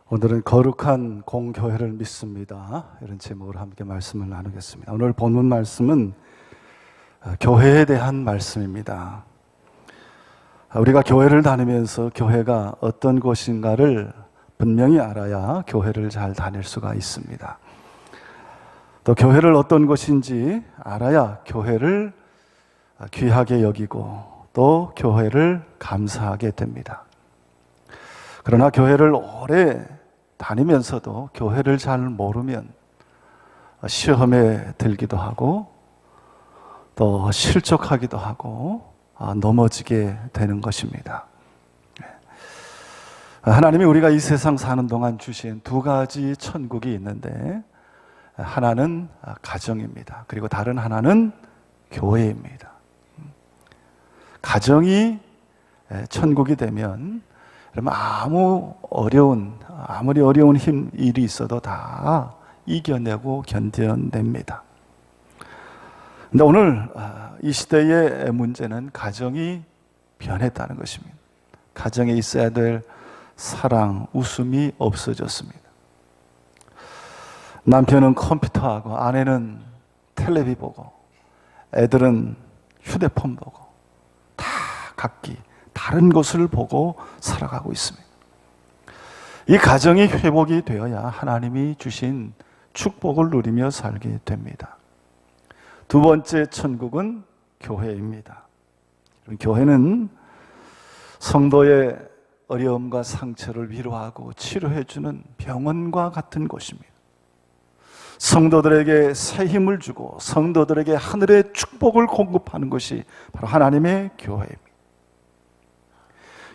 오늘은 거룩한 공교회를 믿습니다. 이런 제목으로 함께 말씀을 나누겠습니다. 오늘 본문 말씀은 교회에 대한 말씀입니다. 우리가 교회를 다니면서 교회가 어떤 곳인가를 분명히 알아야 교회를 잘 다닐 수가 있습니다. 또 교회를 어떤 곳인지 알아야 교회를 귀하게 여기고 또 교회를 감사하게 됩니다. 그러나 교회를 오래 다니면서도 교회를 잘 모르면 시험에 들기도 하고 또 실족하기도 하고 넘어지게 되는 것입니다. 하나님이 우리가 이 세상 사는 동안 주신 두 가지 천국이 있는데 하나는 가정입니다. 그리고 다른 하나는 교회입니다. 가정이 천국이 되면 아무리 어려운 일이 있어도 다 이겨내고 견뎌냅니다. 근데 오늘 이 시대의 문제는 가정이 변했다는 것입니다. 가정에 있어야 될 사랑, 웃음이 없어졌습니다. 남편은 컴퓨터하고 아내는 텔레비 보고 애들은 휴대폰 보고 다 각기 다른 것을 보고 살아가고 있습니다. 이 가정이 회복이 되어야 하나님이 주신 축복을 누리며 살게 됩니다. 두 번째 천국은 교회입니다. 교회는 성도의 어려움과 상처를 위로하고 치료해주는 병원과 같은 곳입니다. 성도들에게 새 힘을 주고 성도들에게 하늘의 축복을 공급하는 것이 바로 하나님의 교회입니다.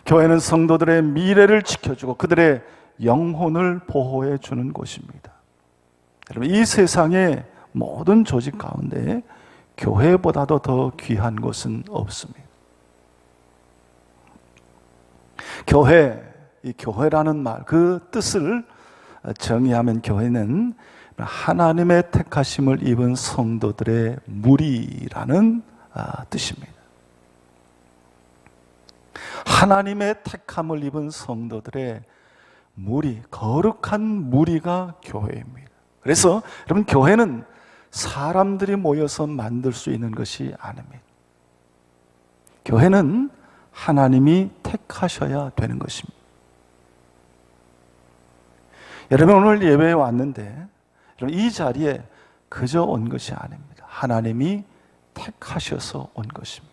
교회는 성도들의 미래를 지켜주고 그들의 영혼을 보호해 주는 곳입니다. 여러분, 이 세상의 모든 조직 가운데 교회보다도 더 귀한 것은 없습니다. 이 교회라는 말, 그 뜻을 정의하면 교회는 하나님의 택하심을 입은 성도들의 무리라는 뜻입니다. 하나님의 택함을 입은 성도들의 무리, 거룩한 무리가 교회입니다. 그래서 여러분, 교회는 사람들이 모여서 만들 수 있는 것이 아닙니다. 교회는 하나님이 택하셔야 되는 것입니다. 여러분, 오늘 예배에 왔는데 여러분, 이 자리에 그저 온 것이 아닙니다. 하나님이 택하셔서 온 것입니다.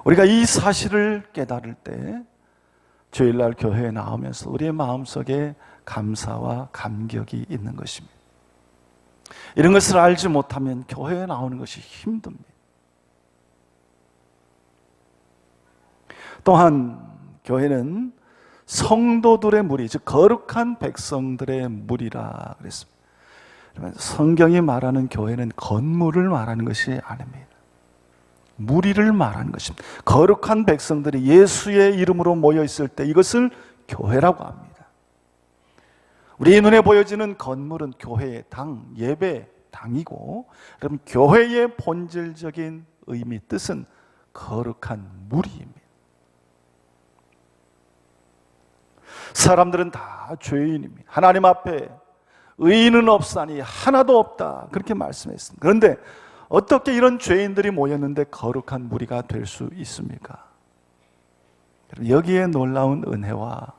우리가 이 사실을 깨달을 때 주일날 교회에 나오면서 우리의 마음속에 감사와 감격이 있는 것입니다. 이런 것을 알지 못하면 교회에 나오는 것이 힘듭니다. 또한 교회는 성도들의 무리, 즉 거룩한 백성들의 무리라 그랬습니다. 성경이 말하는 교회는 건물을 말하는 것이 아닙니다. 무리를 말하는 것입니다. 거룩한 백성들이 예수의 이름으로 모여 있을 때 이것을 교회라고 합니다. 우리 눈에 보여지는 건물은 교회의 당, 예배당이고, 여러분, 교회의 본질적인 의미, 뜻은 거룩한 무리입니다. 사람들은 다 죄인입니다. 하나님 앞에 의인은 없사니 하나도 없다, 그렇게 말씀했습니다. 그런데 어떻게 이런 죄인들이 모였는데 거룩한 무리가 될 수 있습니까? 여기에 놀라운 은혜와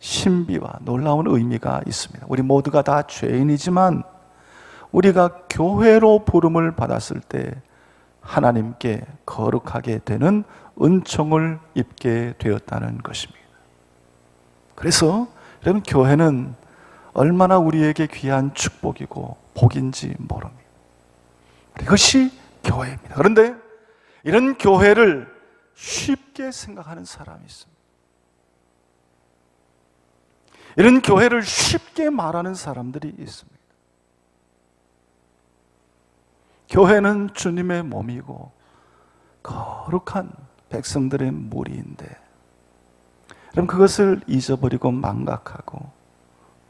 신비와 놀라운 의미가 있습니다. 우리 모두가 다 죄인이지만 우리가 교회로 부름을 받았을 때 하나님께 거룩하게 되는 은총을 입게 되었다는 것입니다. 그래서 여러분, 교회는 얼마나 우리에게 귀한 축복이고 복인지 모릅니다. 이것이 교회입니다. 그런데 이런 교회를 쉽게 생각하는 사람이 있습니다. 이런 교회를 쉽게 말하는 사람들이 있습니다. 교회는 주님의 몸이고 거룩한 백성들의 무리인데, 그럼 그것을 잊어버리고 망각하고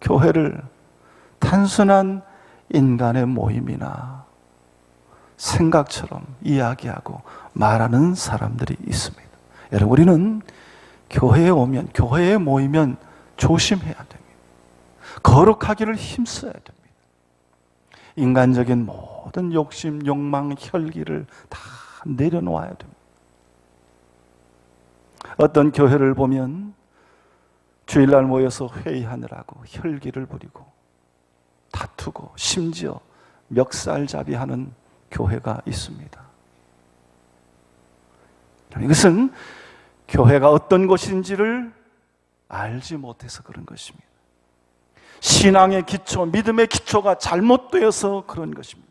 교회를 단순한 인간의 모임이나 생각처럼 이야기하고 말하는 사람들이 있습니다. 여러분, 우리는 교회에 오면, 교회에 모이면 조심해야 됩니다. 거룩하기를 힘써야 됩니다. 인간적인 모든 욕심, 욕망, 혈기를 다 내려놓아야 됩니다. 어떤 교회를 보면 주일날 모여서 회의하느라고 혈기를 부리고 다투고 심지어 멱살잡이하는 교회가 있습니다. 이것은 교회가 어떤 곳인지를 알지 못해서 그런 것입니다. 신앙의 기초, 믿음의 기초가 잘못되어서 그런 것입니다.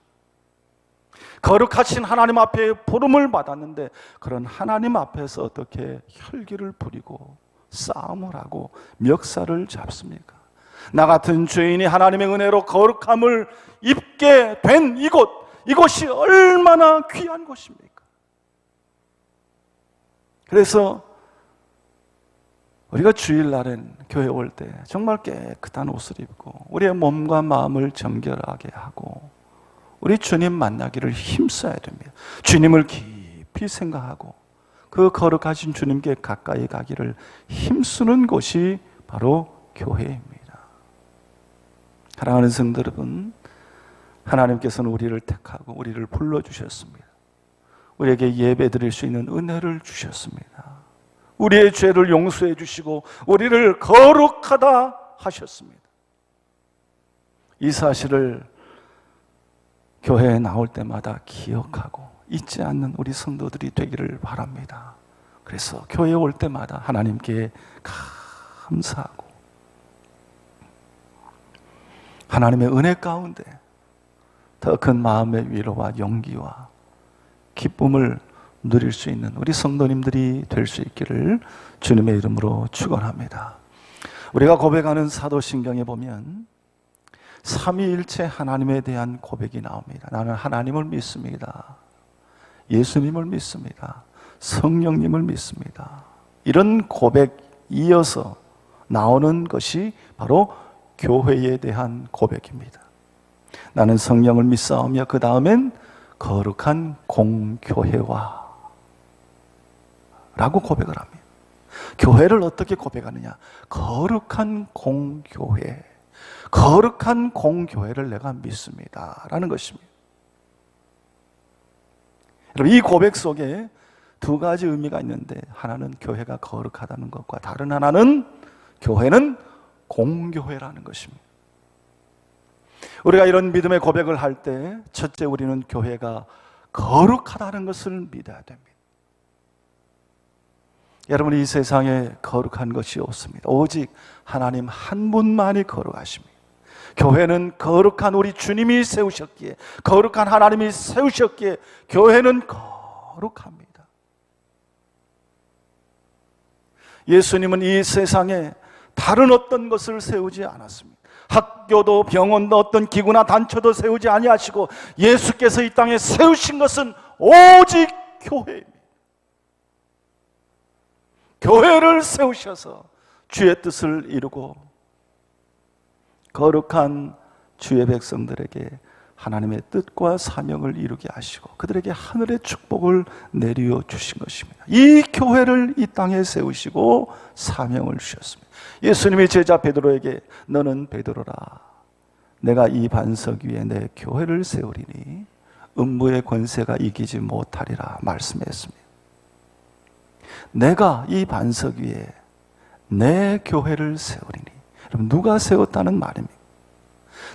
거룩하신 하나님 앞에 부름을 받았는데 그런 하나님 앞에서 어떻게 혈기를 부리고 싸움을 하고 멱살을 잡습니까? 나 같은 죄인이 하나님의 은혜로 거룩함을 입게 된 이곳이 얼마나 귀한 곳입니까? 그래서 우리가 주일날엔 교회 올 때 정말 깨끗한 옷을 입고 우리의 몸과 마음을 정결하게 하고 우리 주님 만나기를 힘써야 됩니다. 주님을 깊이 생각하고 그 거룩하신 주님께 가까이 가기를 힘쓰는 곳이 바로 교회입니다. 사랑하는 성도 여러분, 하나님께서는 우리를 택하고 우리를 불러주셨습니다. 우리에게 예배드릴 수 있는 은혜를 주셨습니다. 우리의 죄를 용서해 주시고 우리를 거룩하다 하셨습니다. 이 사실을 교회에 나올 때마다 기억하고 잊지 않는 우리 성도들이 되기를 바랍니다. 그래서 교회에 올 때마다 하나님께 감사하고 하나님의 은혜 가운데 더 큰 마음의 위로와 용기와 기쁨을 누릴 수 있는 우리 성도님들이 될 수 있기를 주님의 이름으로 축원합니다. 우리가 고백하는 사도신경에 보면 삼위일체 하나님에 대한 고백이 나옵니다. 나는 하나님을 믿습니다. 예수님을 믿습니다. 성령님을 믿습니다. 이런 고백 이어서 나오는 것이 바로 교회에 대한 고백입니다. 나는 성령을 믿사오며 그 다음엔 거룩한 공교회와 라고 고백을 합니다. 교회를 어떻게 고백하느냐? 거룩한 공교회, 거룩한 공교회를 내가 믿습니다 라는 것입니다. 여러분, 이 고백 속에 두 가지 의미가 있는데 하나는 교회가 거룩하다는 것과 다른 하나는 교회는 공교회라는 것입니다. 우리가 이런 믿음의 고백을 할 때 첫째 우리는 교회가 거룩하다는 것을 믿어야 됩니다. 여러분, 이 세상에 거룩한 것이 없습니다. 오직 하나님 한 분만이 거룩하십니다. 교회는 거룩한 우리 주님이 세우셨기에, 거룩한 하나님이 세우셨기에 교회는 거룩합니다. 예수님은 이 세상에 다른 어떤 것을 세우지 않았습니다. 학교도 병원도 어떤 기구나 단체도 세우지 아니하시고 예수께서 이 땅에 세우신 것은 오직 교회입니다. 교회를 세우셔서 주의 뜻을 이루고 거룩한 주의 백성들에게 하나님의 뜻과 사명을 이루게 하시고 그들에게 하늘의 축복을 내려 주신 것입니다. 이 교회를 이 땅에 세우시고 사명을 주셨습니다. 예수님이 제자 베드로에게 너는 베드로라, 내가 이 반석 위에 내 교회를 세우리니 음부의 권세가 이기지 못하리라 말씀했습니다. 내가 이 반석 위에 내 교회를 세우리니, 여러분, 누가 세웠다는 말입니다.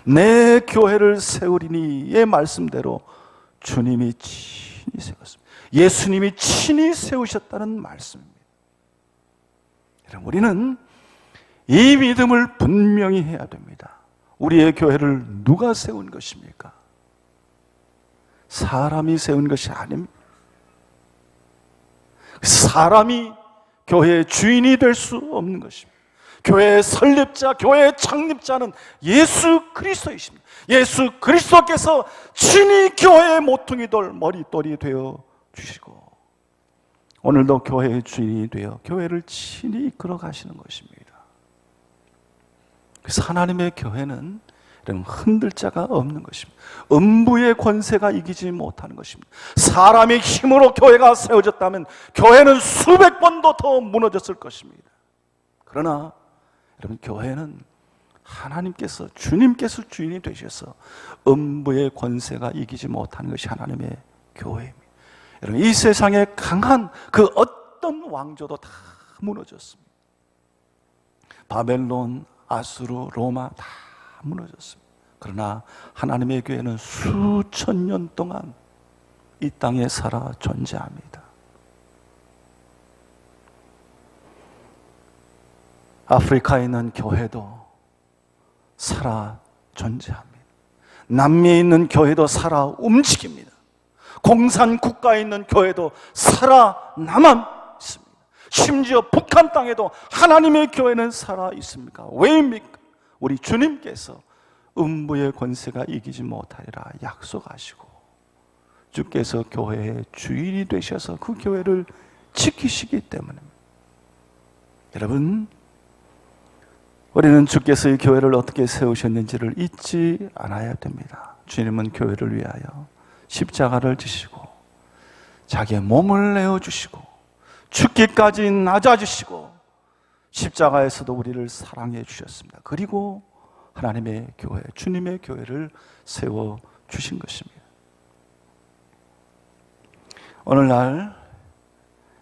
내 교회를 세우리니의 말씀대로 주님이 친히 세웠습니다. 예수님이 친히 세우셨다는 말씀입니다. 여러분, 우리는 이 믿음을 분명히 해야 됩니다. 우리의 교회를 누가 세운 것입니까? 사람이 세운 것이 아닙니다. 사람이 교회의 주인이 될 수 없는 것입니다. 교회의 설립자, 교회의 창립자는 예수 그리스도이십니다. 예수 그리스도께서 친히 교회의 모퉁이 돌 머릿돌이 되어 주시고 오늘도 교회의 주인이 되어 교회를 친히 이끌어 가시는 것입니다. 그래서 하나님의 교회는 여러분, 흔들 자가 없는 것입니다. 음부의 권세가 이기지 못하는 것입니다. 사람의 힘으로 교회가 세워졌다면 교회는 수백 번도 더 무너졌을 것입니다. 그러나 여러분, 교회는 하나님께서, 주님께서 주인이 되셔서 음부의 권세가 이기지 못하는 것이 하나님의 교회입니다. 여러분, 이 세상에 강한 그 어떤 왕조도 다 무너졌습니다. 바벨론, 아수르, 로마 다 무너졌습니다. 그러나 하나님의 교회는 수천 년 동안 이 땅에 살아 존재합니다. 아프리카에 있는 교회도 살아 존재합니다. 남미에 있는 교회도 살아 움직입니다. 공산 국가에 있는 교회도 살아남아 있습니다. 심지어 북한 땅에도 하나님의 교회는 살아 있습니까? 왜입니까? 우리 주님께서 음부의 권세가 이기지 못하리라 약속하시고 주께서 교회의 주인이 되셔서 그 교회를 지키시기 때문입니다. 여러분, 우리는 주께서 이 교회를 어떻게 세우셨는지를 잊지 않아야 됩니다. 주님은 교회를 위하여 십자가를 지시고 자기의 몸을 내어주시고 죽기까지 낮아지시고 십자가에서도 우리를 사랑해 주셨습니다. 그리고 하나님의 교회, 주님의 교회를 세워주신 것입니다. 오늘날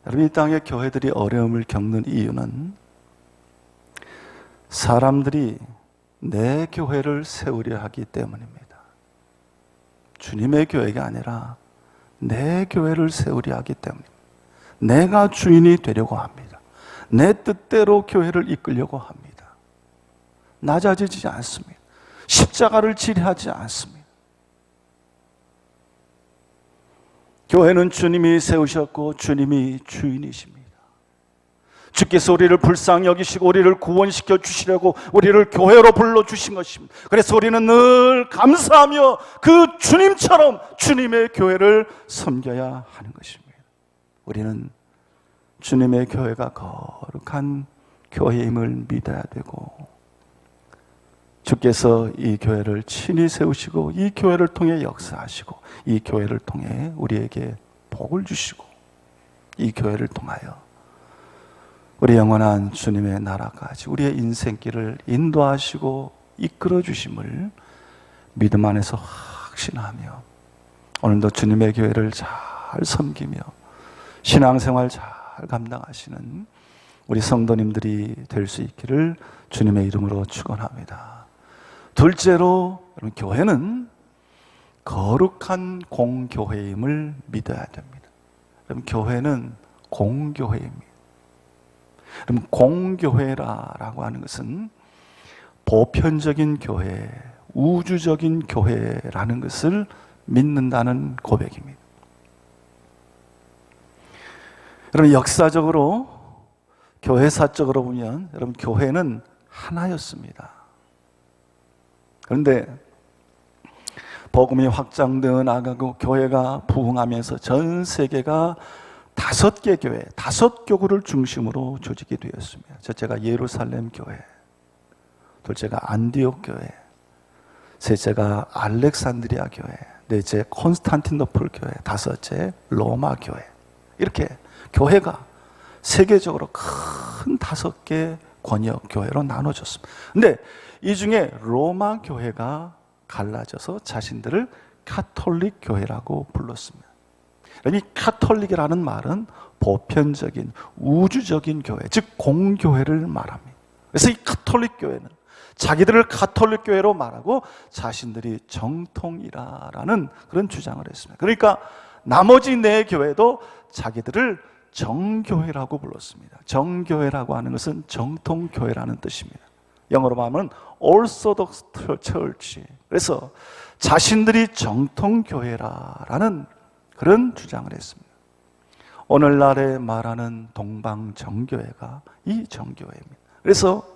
여러분, 이 땅의 교회들이 어려움을 겪는 이유는 사람들이 내 교회를 세우려 하기 때문입니다. 주님의 교회가 아니라 내 교회를 세우려 하기 때문입니다. 내가 주인이 되려고 합니다. 내 뜻대로 교회를 이끌려고 합니다. 낮아지지 않습니다. 십자가를 지리하지 않습니다. 교회는 주님이 세우셨고 주님이 주인이십니다. 주께서 우리를 불쌍히 여기시고 우리를 구원시켜 주시려고 우리를 교회로 불러주신 것입니다. 그래서 우리는 늘 감사하며 그 주님처럼 주님의 교회를 섬겨야 하는 것입니다. 우리는 주님의 교회가 거룩한 교회임을 믿어야 되고 주께서 이 교회를 친히 세우시고 이 교회를 통해 역사하시고 이 교회를 통해 우리에게 복을 주시고 이 교회를 통하여 우리 영원한 주님의 나라까지 우리의 인생길을 인도하시고 이끌어 주심을 믿음 안에서 확신하며 오늘도 주님의 교회를 잘 섬기며 신앙생활 잘 감당하시는 우리 성도님들이 될 수 있기를 주님의 이름으로 축원합니다. 둘째로, 여러분, 교회는 거룩한 공교회임을 믿어야 됩니다. 여러분, 교회는 공교회입니다. 그럼 공교회라고 하는 것은 보편적인 교회, 우주적인 교회라는 것을 믿는다는 고백입니다. 여러분, 역사적으로 교회사적으로 보면 여러분, 교회는 하나였습니다. 그런데 복음이 확장되어 나가고 교회가 부흥하면서 전 세계가 5개 교회, 5교구를 중심으로 조직이 되었습니다. 첫째가 예루살렘 교회, 둘째가 안디옥 교회, 셋째가 알렉산드리아 교회, 넷째 콘스탄티노플 교회, 다섯째 로마 교회. 이렇게 교회가 세계적으로 큰 5개 권역 교회로 나눠졌습니다. 근데 이 중에 로마 교회가 갈라져서 자신들을 카톨릭 교회라고 불렀습니다. 이 카톨릭이라는 말은 보편적인 우주적인 교회, 즉 공교회를 말합니다. 그래서 이 카톨릭 교회는 자기들을 카톨릭 교회로 말하고 자신들이 정통이라는 그런 주장을 했습니다. 그러니까 나머지 4교회도 자기들을 정교회라고 불렀습니다. 정교회라고 하는 것은 정통교회라는 뜻입니다. 영어로 말하면 Orthodox Church. 그래서 자신들이 정통교회라는 그런 주장을 했습니다. 오늘날에 말하는 동방정교회가 이 정교회입니다. 그래서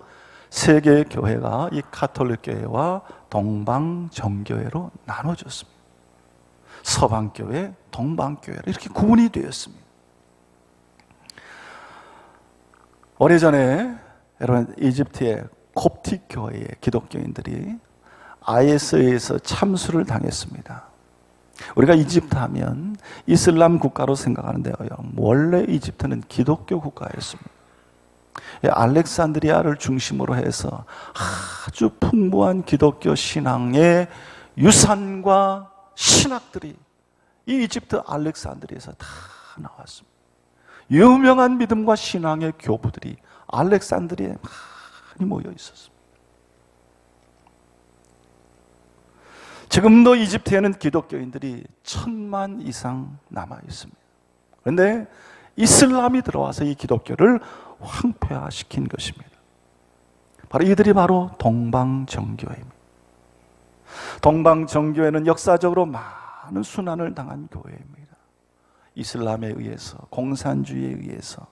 세계 교회가 이 카톨릭 교회와 동방정교회로 나눠졌습니다. 서방교회, 동방교회 이렇게 구분이 되었습니다. 오래전에 여러분 이집트의 콥틱 교회의 기독교인들이 IS에서 참수를 당했습니다. 우리가 이집트 하면 이슬람 국가로 생각하는데요. 원래 이집트는 기독교 국가였습니다. 알렉산드리아를 중심으로 해서 아주 풍부한 기독교 신앙의 유산과 신학들이 이 이집트 알렉산드리아에서 다 나왔습니다. 유명한 믿음과 신앙의 교부들이 알렉산드리아에 많이 모여 있었습니다. 지금도 이집트에는 기독교인들이 1000만 이상 남아 있습니다. 그런데 이슬람이 들어와서 이 기독교를 황폐화시킨 것입니다. 이들이 바로 동방정교회입니다. 동방정교회는 역사적으로 많은 순환을 당한 교회입니다. 이슬람에 의해서, 공산주의에 의해서,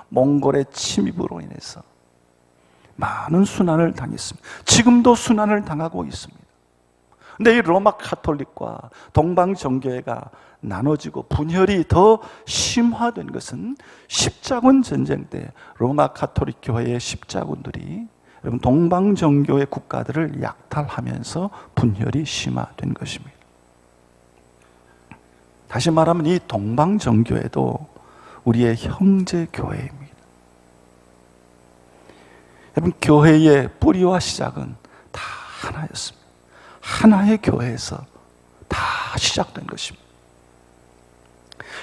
몽골의 침입으로 인해서 많은 순환을 당했습니다. 지금도 순환을 당하고 있습니다. 근데 이 로마 카톨릭과 동방정교회가 나눠지고 분열이 더 심화된 것은 십자군 전쟁 때 로마 카톨릭 교회의 십자군들이 여러분 동방정교회 국가들을 약탈하면서 분열이 심화된 것입니다. 다시 말하면 이 동방정교회도 우리의 형제 교회입니다. 여러분 교회의 뿌리와 시작은 다 하나였습니다. 하나의 교회에서 다 시작된 것입니다.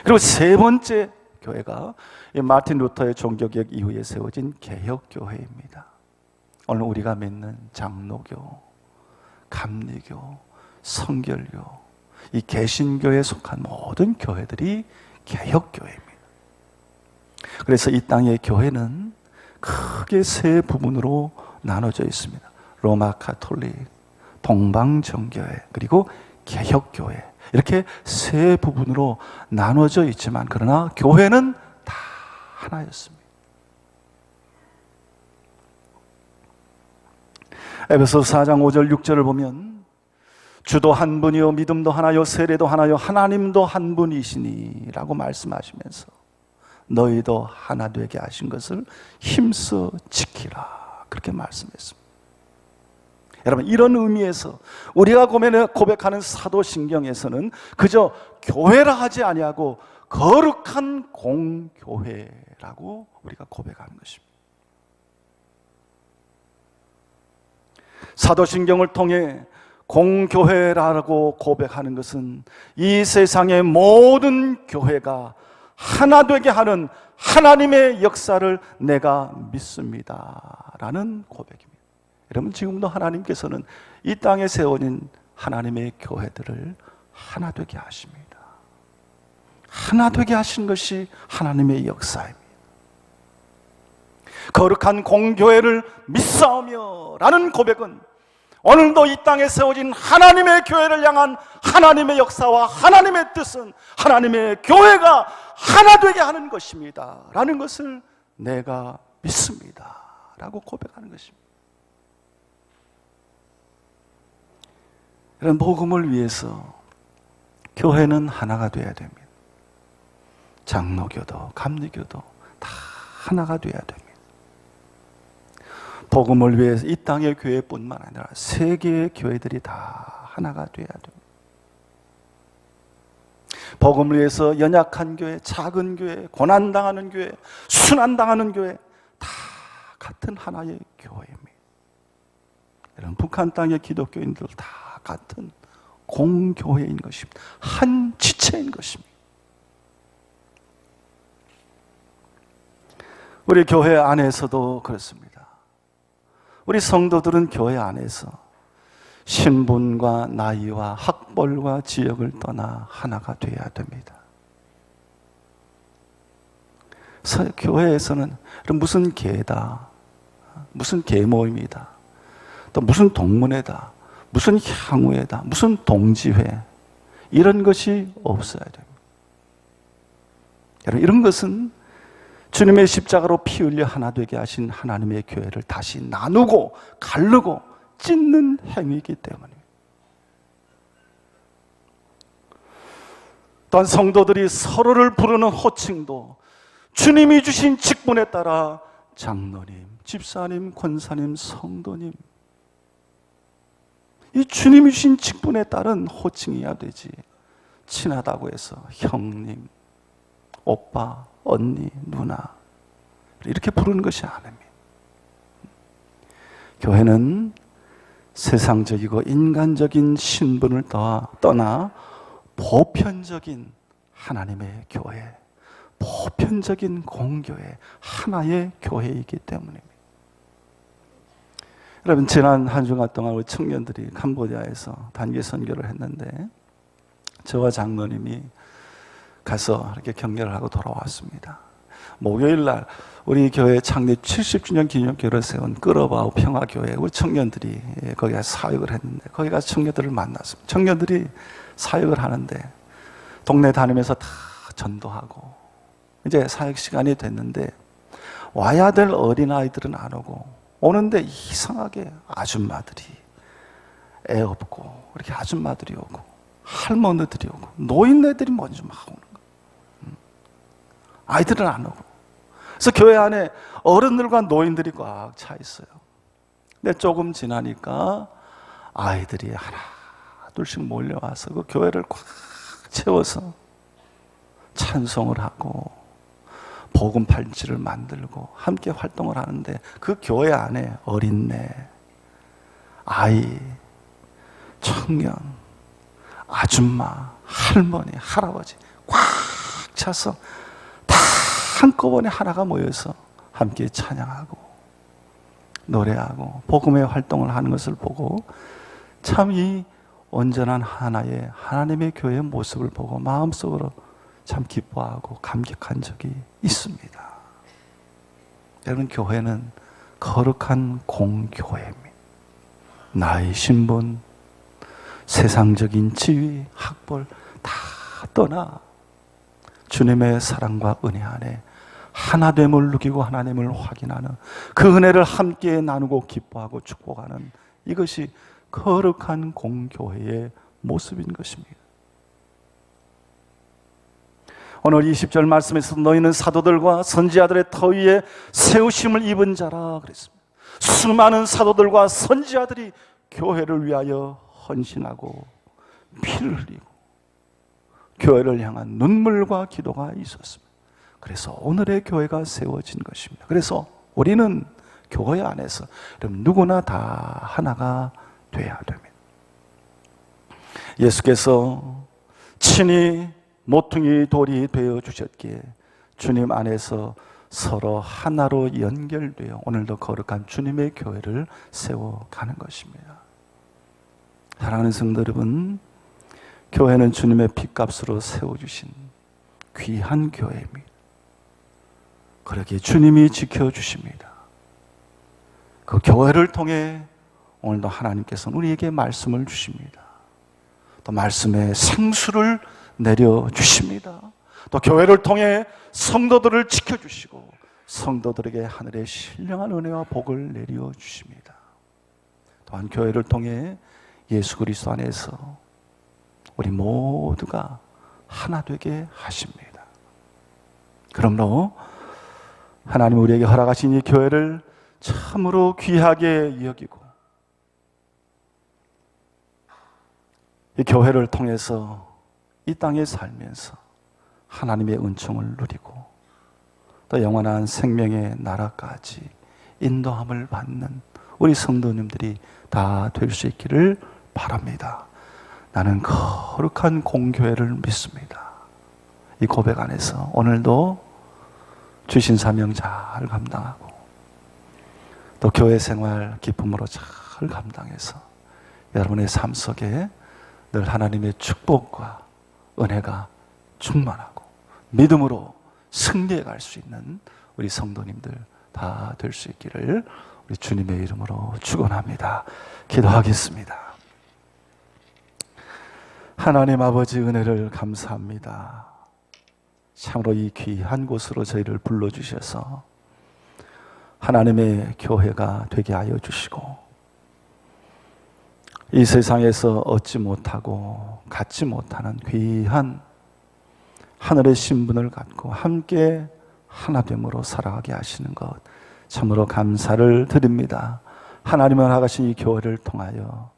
그리고 세 번째 교회가 마틴 루터의 종교개혁 이후에 세워진 개혁교회입니다. 오늘 우리가 믿는 장로교, 감리교, 성결교, 이 개신교에 속한 모든 교회들이 개혁교회입니다. 그래서 이 땅의 교회는 크게 세 부분으로 나눠져 있습니다. 로마 카톨릭, 동방정교회, 그리고 개혁교회, 이렇게 세 부분으로 나눠져 있지만 그러나 교회는 다 하나였습니다. 에베소서 4장 5절 6절을 보면 주도 한 분이요 믿음도 하나요 세례도 하나요 하나님도 한 분이시니 라고 말씀하시면서 너희도 하나 되게 하신 것을 힘써 지키라, 그렇게 말씀했습니다. 여러분 이런 의미에서 우리가 고백하는 사도신경에서는 그저 교회라 하지 아니하고 거룩한 공교회라고 우리가 고백하는 것입니다. 사도신경을 통해 공교회라고 고백하는 것은 이 세상의 모든 교회가 하나 되게 하는 하나님의 역사를 내가 믿습니다 라는 고백입니다. 여러분 지금도 하나님께서는 이 땅에 세워진 하나님의 교회들을 하나 되게 하십니다. 하나 되게 하신 것이 하나님의 역사입니다. 거룩한 공교회를 믿사오며 라는 고백은 오늘도 이 땅에 세워진 하나님의 교회를 향한 하나님의 역사와 하나님의 뜻은 하나님의 교회가 하나 되게 하는 것입니다 라는 것을 내가 믿습니다 라고 고백하는 것입니다. 이런 복음을 위해서 교회는 하나가 되어야 됩니다. 장로교도 감리교도 다 하나가 되어야 됩니다. 복음을 위해서 이 땅의 교회뿐만 아니라 세계의 교회들이 다 하나가 되어야 됩니다. 복음을 위해서 연약한 교회, 작은 교회, 고난당하는 교회, 순환당하는 교회 다 같은 하나의 교회입니다. 이런 북한 땅의 기독교인들 다 같은 공교회인 것입니다. 한 지체인 것입니다. 우리 교회 안에서도 그렇습니다. 우리 성도들은 교회 안에서 신분과 나이와 학벌과 지역을 떠나 하나가 되어야 됩니다. 교회에서는 무슨 계다, 무슨 계모임이다, 또 무슨 동문회다, 무슨 향후회다, 무슨 동지회, 이런 것이 없어야 됩니다. 여러분, 이런 것은 주님의 십자가로 피 흘려 하나 되게 하신 하나님의 교회를 다시 나누고 가르고 찢는 행위이기 때문입니다. 또한 성도들이 서로를 부르는 호칭도 주님이 주신 직분에 따라 장로님, 집사님, 권사님, 성도님, 이 주님이 주신 직분에 따른 호칭이어야 되지. 친하다고 해서 형님, 오빠, 언니, 누나 이렇게 부르는 것이 아닙니다. 교회는 세상적이고 인간적인 신분을 떠나 보편적인 하나님의 교회, 보편적인 공교회, 하나의 교회이기 때문입니다. 여러분, 지난 한 주간 동안 우리 청년들이 캄보디아에서 단기 선교를 했는데 저와 장로님이 가서 이렇게 격려를 하고 돌아왔습니다. 목요일 날 우리 교회 창립 70주년 기념교회를 세운 끌어바우 평화교회 우리 청년들이 거기 가서 사역을 했는데 거기 가서 청년들을 만났습니다. 청년들이 사역을 하는데 동네 다니면서 다 전도하고 이제 사역 시간이 됐는데 와야 될 어린아이들은 안 오고 오는데 이상하게 아줌마들이 애 없고 이렇게 아줌마들이 오고 할머니들이 오고 노인네들이 먼저 막 오는 거예요. 아이들은 안 오고. 그래서 교회 안에 어른들과 노인들이 꽉 차 있어요. 근데 조금 지나니까 아이들이 하나 둘씩 몰려와서 그 교회를 꽉 채워서 찬송을 하고 복음 팔찌를 만들고 함께 활동을 하는데 그 교회 안에 어린애, 아이, 청년, 아줌마, 할머니, 할아버지 꽉 차서 다 한꺼번에 하나가 모여서 함께 찬양하고 노래하고 복음의 활동을 하는 것을 보고 참 이 온전한 하나의 하나님의 교회의 모습을 보고 마음속으로 참 기뻐하고 감격한 적이 있습니다. 여러분, 교회는 거룩한 공교회입니다. 나의 신분, 세상적인 지위, 학벌 다 떠나 주님의 사랑과 은혜 안에 하나됨을 누리고 하나님을 확인하는 그 은혜를 함께 나누고 기뻐하고 축복하는 이것이 거룩한 공교회의 모습인 것입니다. 오늘 20절 말씀에서 너희는 사도들과 선지자들의 터 위에 세우심을 입은 자라 그랬습니다. 수많은 사도들과 선지자들이 교회를 위하여 헌신하고 피를 흘리고 교회를 향한 눈물과 기도가 있었습니다. 그래서 오늘의 교회가 세워진 것입니다. 그래서 우리는 교회 안에서 누구나 다 하나가 돼야 됩니다. 예수께서 친히 모퉁이 돌이 되어 주셨기에 주님 안에서 서로 하나로 연결되어 오늘도 거룩한 주님의 교회를 세워가는 것입니다. 사랑하는 성도 여러분, 교회는 주님의 핏값으로 세워주신 귀한 교회입니다. 그러기에 주님이 지켜주십니다. 그 교회를 통해 오늘도 하나님께서는 우리에게 말씀을 주십니다. 또 말씀의 생수를 내려주십니다. 또 교회를 통해 성도들을 지켜주시고 성도들에게 하늘의 신령한 은혜와 복을 내려주십니다. 또한 교회를 통해 예수 그리스도 안에서 우리 모두가 하나 되게 하십니다. 그러므로 하나님 우리에게 허락하신 이 교회를 참으로 귀하게 여기고 이 교회를 통해서 이 땅에 살면서 하나님의 은총을 누리고 또 영원한 생명의 나라까지 인도함을 받는 우리 성도님들이 다 될 수 있기를 바랍니다. 나는 거룩한 공교회를 믿습니다. 이 고백 안에서 오늘도 주신 사명 잘 감당하고 또 교회 생활 기쁨으로 잘 감당해서 여러분의 삶 속에 늘 하나님의 축복과 은혜가 충만하고 믿음으로 승리해 갈 수 있는 우리 성도님들 다 될 수 있기를 우리 주님의 이름으로 축원합니다. 기도하겠습니다. 하나님 아버지 은혜를 감사합니다. 참으로 이 귀한 곳으로 저희를 불러주셔서 하나님의 교회가 되게 하여 주시고 이 세상에서 얻지 못하고 갖지 못하는 귀한 하늘의 신분을 갖고 함께 하나됨으로 살아가게 하시는 것 참으로 감사를 드립니다. 하나님을 허락하신 이 교회를 통하여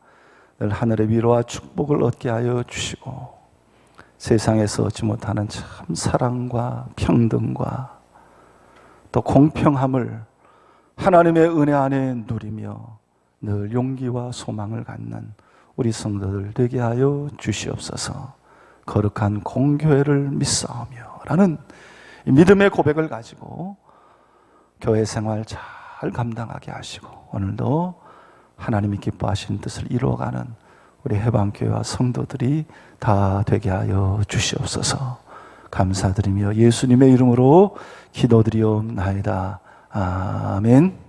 늘 하늘의 위로와 축복을 얻게 하여 주시고 세상에서 얻지 못하는 참 사랑과 평등과 또 공평함을 하나님의 은혜 안에 누리며 늘 용기와 소망을 갖는 우리 성도들 되게 하여 주시옵소서. 거룩한 공교회를 믿사오며 라는 믿음의 고백을 가지고 교회 생활 잘 감당하게 하시고 오늘도 하나님이 기뻐하시는 뜻을 이루어가는 우리 해방교회와 성도들이 다 되게 하여 주시옵소서. 감사드리며 예수님의 이름으로 기도드리옵나이다. 아멘.